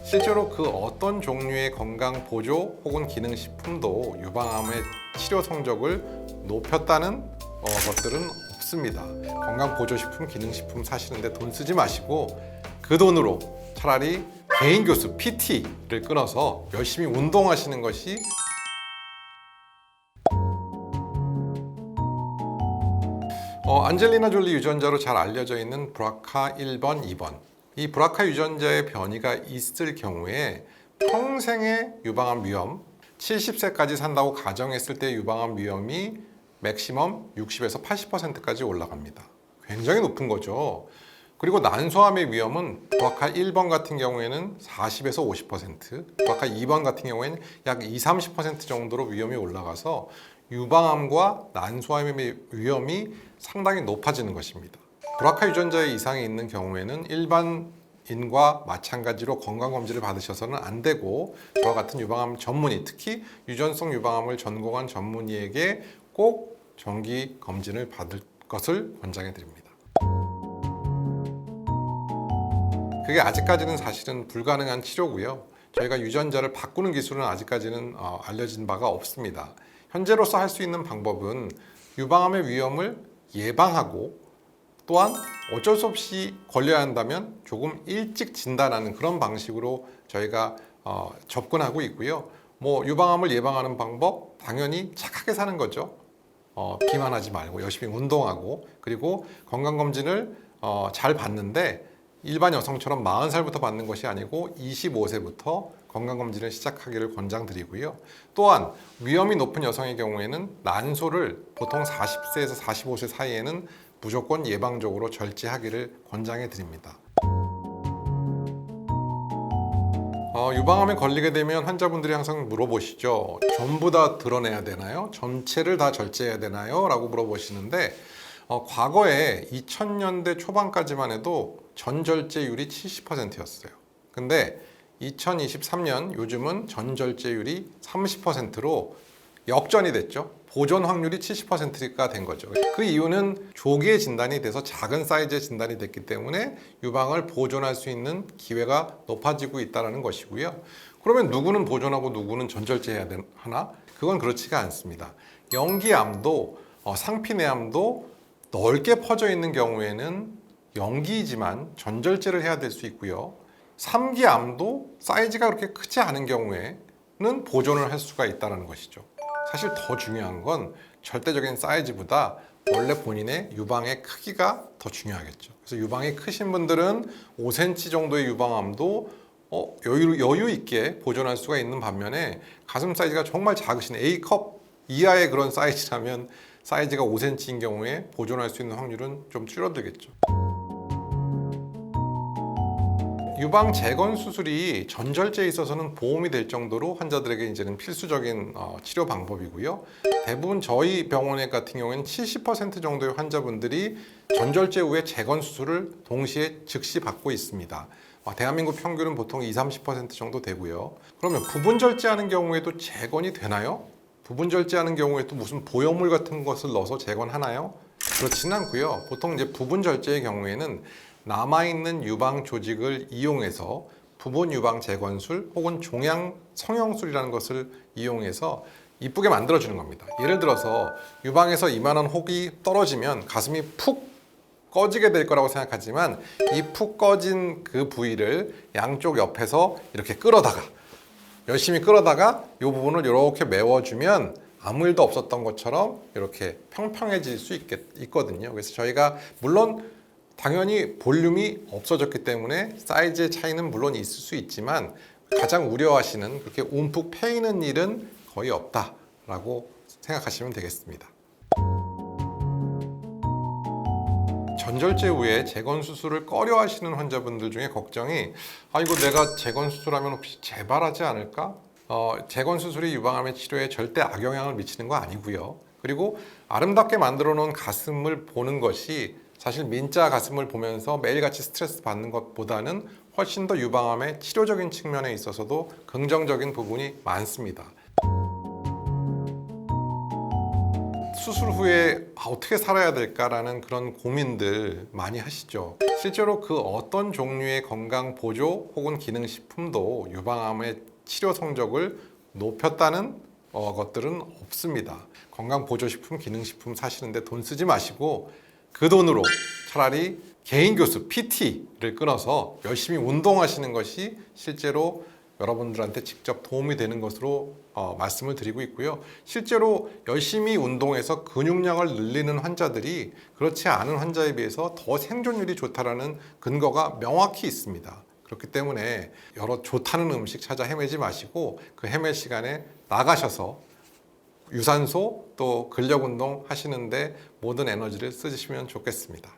실제로 그 어떤 종류의 건강 보조 혹은 기능식품도 유방암의 치료 성적을 높였다는 것들은 없습니다. 건강 보조식품, 기능식품 사시는데 돈 쓰지 마시고 그 돈으로 차라리 개인 교수, PT를 끊어서 열심히 운동하시는 것이 안젤리나 졸리 유전자로 잘 알려져 있는 브라카 1번, 2번. 이 브라카 유전자의 변이가 있을 경우에 평생의 유방암 위험, 70세까지 산다고 가정했을 때 유방암 위험이 맥시멈 60에서 80%까지 올라갑니다. 굉장히 높은 거죠. 그리고 난소암의 위험은 브라카 1번 같은 경우에는 40에서 50%, 브라카 2번 같은 경우에는 약 20, 30% 정도로 위험이 올라가서 유방암과 난소암의 위험이 상당히 높아지는 것입니다. 브라카 유전자의 이상이 있는 경우에는 일반인과 마찬가지로 건강검진을 받으셔서는 안 되고 저와 같은 유방암 전문의, 특히 유전성 유방암을 전공한 전문의에게 꼭 정기 검진을 받을 것을 권장해 드립니다. 그게 아직까지는 사실은 불가능한 치료고요. 저희가 유전자를 바꾸는 기술은 아직까지는 알려진 바가 없습니다. 현재로서 할 수 있는 방법은 유방암의 위험을 예방하고 또한 어쩔 수 없이 걸려야 한다면 조금 일찍 진단하는 그런 방식으로 저희가 접근하고 있고요. 유방암을 예방하는 방법 당연히 착하게 사는 거죠. 비만하지 말고 열심히 운동하고 그리고 건강검진을 잘 받는데 일반 여성처럼 40살부터 받는 것이 아니고 25세부터 건강검진을 시작하기를 권장드리고요. 또한 위험이 높은 여성의 경우에는 난소를 보통 40세에서 45세 사이에는 무조건 예방적으로 절제하기를 권장해 드립니다. 유방암에 걸리게 되면 환자분들이 항상 물어보시죠. 전부 다 드러내야 되나요? 전체를 다 절제해야 되나요? 라고 물어보시는데 과거에 2000년대 초반까지만 해도 전절제율이 70%였어요. 근데 2023년 요즘은 전절제율이 30%로 역전이 됐죠. 보존 확률이 70%가 된 거죠. 그 이유는 조기에 진단이 돼서 작은 사이즈의 진단이 됐기 때문에 유방을 보존할 수 있는 기회가 높아지고 있다는 것이고요. 그러면 누구는 보존하고 누구는 전절제해야 하나? 그건 그렇지가 않습니다. 영기암도 상피내암도 넓게 퍼져 있는 경우에는 영기이지만 전절제를 해야 될 수 있고요. 3기암도 사이즈가 그렇게 크지 않은 경우에는 보존을 할 수가 있다는 것이죠. 사실 더 중요한 건 절대적인 사이즈보다 원래 본인의 유방의 크기가 더 중요하겠죠. 그래서 유방이 크신 분들은 5cm 정도의 유방암도 여유 있게 보존할 수가 있는 반면에 가슴 사이즈가 정말 작으신 A컵 이하의 그런 사이즈라면 사이즈가 5cm인 경우에 보존할 수 있는 확률은 좀 줄어들겠죠. 유방 재건 수술이 전절제에 있어서는 보험이 될 정도로 환자들에게 이제는 필수적인 치료 방법이고요. 대부분 저희 병원에 같은 경우에는 70% 정도의 환자분들이 전절제 후에 재건 수술을 동시에 즉시 받고 있습니다. 대한민국 평균은 보통 20, 30% 정도 되고요. 그러면 부분 절제하는 경우에도 재건이 되나요? 부분 절제하는 경우에도 무슨 보형물 같은 것을 넣어서 재건하나요? 그렇지는 않고요. 보통 이제 부분 절제의 경우에는 남아있는 유방 조직을 이용해서 부분 유방 재건술 혹은 종양 성형술이라는 것을 이용해서 이쁘게 만들어주는 겁니다. 예를 들어서 유방에서 이만한 혹이 떨어지면 가슴이 푹 꺼지게 될 거라고 생각하지만 이 푹 꺼진 그 부위를 양쪽 옆에서 이렇게 열심히 끌어다가 이 부분을 이렇게 메워주면 아무 일도 없었던 것처럼 이렇게 평평해질 수 있거든요. 그래서 저희가 물론 당연히 볼륨이 없어졌기 때문에 사이즈의 차이는 물론 있을 수 있지만 가장 우려하시는 그렇게 움푹 패이는 일은 거의 없다라고 생각하시면 되겠습니다. 전절제 후에 재건 수술을 꺼려 하시는 환자분들 중에 걱정이 이거 내가 재건 수술하면 혹시 재발하지 않을까? 재건 수술이 유방암의 치료에 절대 악영향을 미치는 거 아니고요. 그리고 아름답게 만들어 놓은 가슴을 보는 것이 사실 민자 가슴을 보면서 매일같이 스트레스 받는 것보다는 훨씬 더 유방암의 치료적인 측면에 있어서도 긍정적인 부분이 많습니다. 수술 후에 어떻게 살아야 될까라는 그런 고민들 많이 하시죠. 실제로 그 어떤 종류의 건강 보조 혹은 기능식품도 유방암의 치료 성적을 높였다는 것들은 없습니다. 건강 보조식품, 기능식품 사시는데 돈 쓰지 마시고 그 돈으로 차라리 개인 교수, PT를 끊어서 열심히 운동하시는 것이 실제로 여러분들한테 직접 도움이 되는 것으로 말씀을 드리고 있고요. 실제로 열심히 운동해서 근육량을 늘리는 환자들이 그렇지 않은 환자에 비해서 더 생존율이 좋다라는 근거가 명확히 있습니다. 그렇기 때문에 여러 좋다는 음식 찾아 헤매지 마시고 그 헤맬 시간에 나가셔서 유산소 또 근력 운동 하시는데 모든 에너지를 쓰시면 좋겠습니다.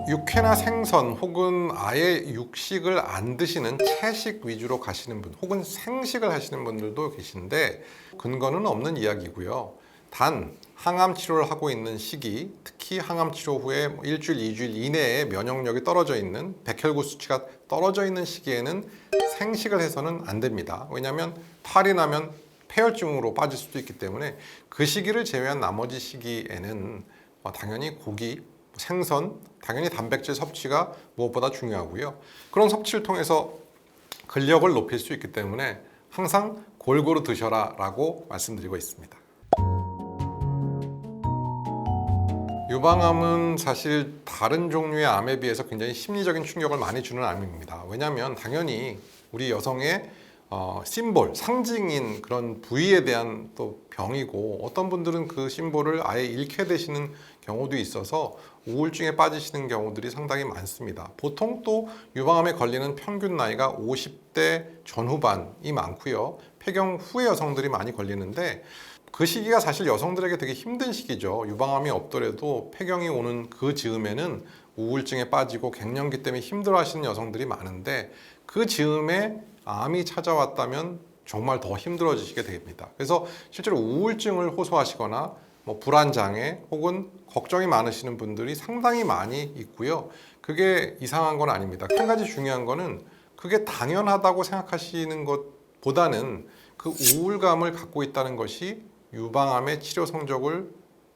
육회나 생선 혹은 아예 육식을 안 드시는 채식 위주로 가시는 분 혹은 생식을 하시는 분들도 계신데 근거는 없는 이야기고요. 단 항암 치료를 하고 있는 시기, 특히 항암 치료 후에 일주일, 2주일 이내에 면역력이 떨어져 있는 백혈구 수치가 떨어져 있는 시기에는 생식을 해서는 안 됩니다. 왜냐하면 탈이 나면 폐혈증으로 빠질 수도 있기 때문에 그 시기를 제외한 나머지 시기에는 당연히 고기, 생선, 당연히 단백질 섭취가 무엇보다 중요하고요. 그런 섭취를 통해서 근력을 높일 수 있기 때문에 항상 골고루 드셔라 라고 말씀드리고 있습니다. 유방암은 사실 다른 종류의 암에 비해서 굉장히 심리적인 충격을 많이 주는 암입니다. 왜냐하면 당연히 우리 여성의 심볼, 상징인 그런 부위에 대한 또 병이고 어떤 분들은 그 심볼을 아예 잃게 되시는 경우도 있어서 우울증에 빠지시는 경우들이 상당히 많습니다. 보통 또 유방암에 걸리는 평균 나이가 50대 전후반이 많고요. 폐경 후에 여성들이 많이 걸리는데 그 시기가 사실 여성들에게 되게 힘든 시기죠. 유방암이 없더라도 폐경이 오는 그 즈음에는 우울증에 빠지고 갱년기 때문에 힘들어하시는 여성들이 많은데 그 즈음에 암이 찾아왔다면 정말 더 힘들어지시게 됩니다. 그래서 실제로 우울증을 호소하시거나 불안장애 혹은 걱정이 많으시는 분들이 상당히 많이 있고요. 그게 이상한 건 아닙니다. 한 가지 중요한 거는 그게 당연하다고 생각하시는 것보다는 그 우울감을 갖고 있다는 것이 유방암의 치료 성적을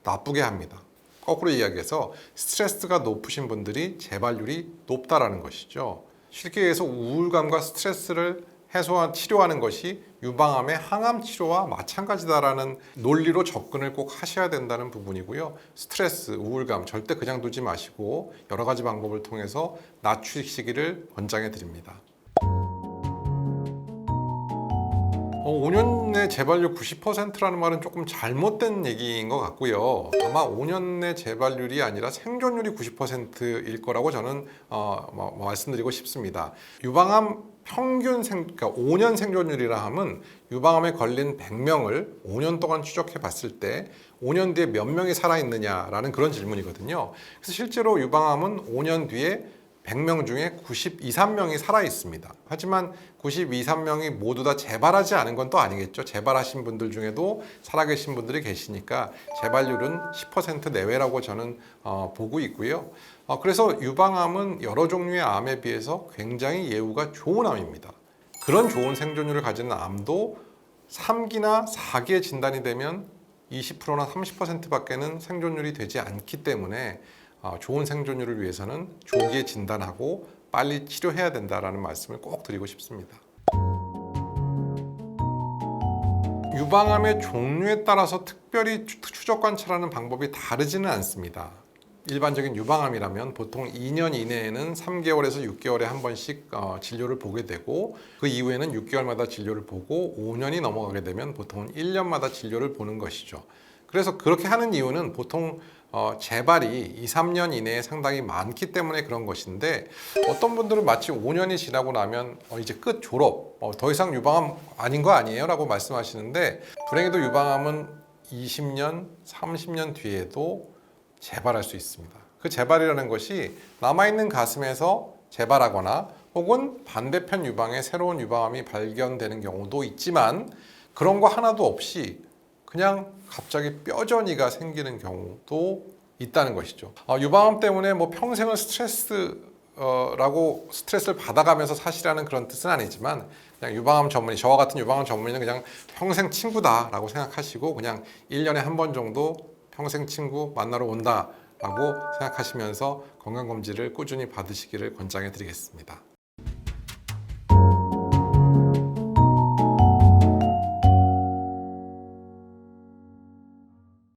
나쁘게 합니다. 거꾸로 이야기해서 스트레스가 높으신 분들이 재발률이 높다라는 것이죠. 쉽게 얘기해서 우울감과 스트레스를 치료하는 것이 유방암의 항암 치료와 마찬가지다라는 논리로 접근을 꼭 하셔야 된다는 부분이고요. 스트레스, 우울감 절대 그냥 두지 마시고 여러 가지 방법을 통해서 낮추시기를 권장해 드립니다. 5년 내 재발률 90%라는 말은 조금 잘못된 얘기인 것 같고요. 아마 5년 내 재발률이 아니라 생존율이 90%일 거라고 저는 말씀드리고 싶습니다. 유방암 그러니까 5년 생존율이라 함은 유방암에 걸린 100명을 5년 동안 추적해 봤을 때 5년 뒤에 몇 명이 살아있느냐라는 그런 질문이거든요. 그래서 실제로 유방암은 5년 뒤에 100명 중에 92, 3명이 살아있습니다. 하지만 92, 3명이 모두 다 재발하지 않은 건 또 아니겠죠. 재발하신 분들 중에도 살아계신 분들이 계시니까 재발률은 10% 내외라고 저는 보고 있고요. 그래서 유방암은 여러 종류의 암에 비해서 굉장히 예후가 좋은 암입니다. 그런 좋은 생존율을 가지는 암도 3기나 4기에 진단이 되면 20%나 30%밖에는 생존율이 되지 않기 때문에 좋은 생존율을 위해서는 조기에 진단하고 빨리 치료해야 된다는 말씀을 꼭 드리고 싶습니다. 유방암의 종류에 따라서 특별히 추적 관찰하는 방법이 다르지는 않습니다. 일반적인 유방암이라면 보통 2년 이내에는 3개월에서 6개월에 한 번씩 진료를 보게 되고 그 이후에는 6개월마다 진료를 보고 5년이 넘어가게 되면 보통은 1년마다 진료를 보는 것이죠. 그래서 그렇게 하는 이유는 보통 재발이 2, 3년 이내에 상당히 많기 때문에 그런 것인데 어떤 분들은 마치 5년이 지나고 나면 이제 끝 졸업, 더 이상 유방암 아닌 거 아니에요? 라고 말씀하시는데 불행히도 유방암은 20년, 30년 뒤에도 재발할 수 있습니다. 그 재발이라는 것이 남아있는 가슴에서 재발하거나 혹은 반대편 유방에 새로운 유방암이 발견되는 경우도 있지만 그런 거 하나도 없이 그냥 갑자기 뼈저리가 생기는 경우도 있다는 것이죠. 유방암 때문에 평생을 스트레스 라고 스트레스를 받아가면서 사시라는 그런 뜻은 아니지만 그냥 유방암 전문의, 저와 같은 유방암 전문의는 그냥 평생 친구다라고 생각하시고 그냥 1년에 한 번 정도 평생 친구 만나러 온다라고 생각하시면서 건강검진을 꾸준히 받으시기를 권장해 드리겠습니다.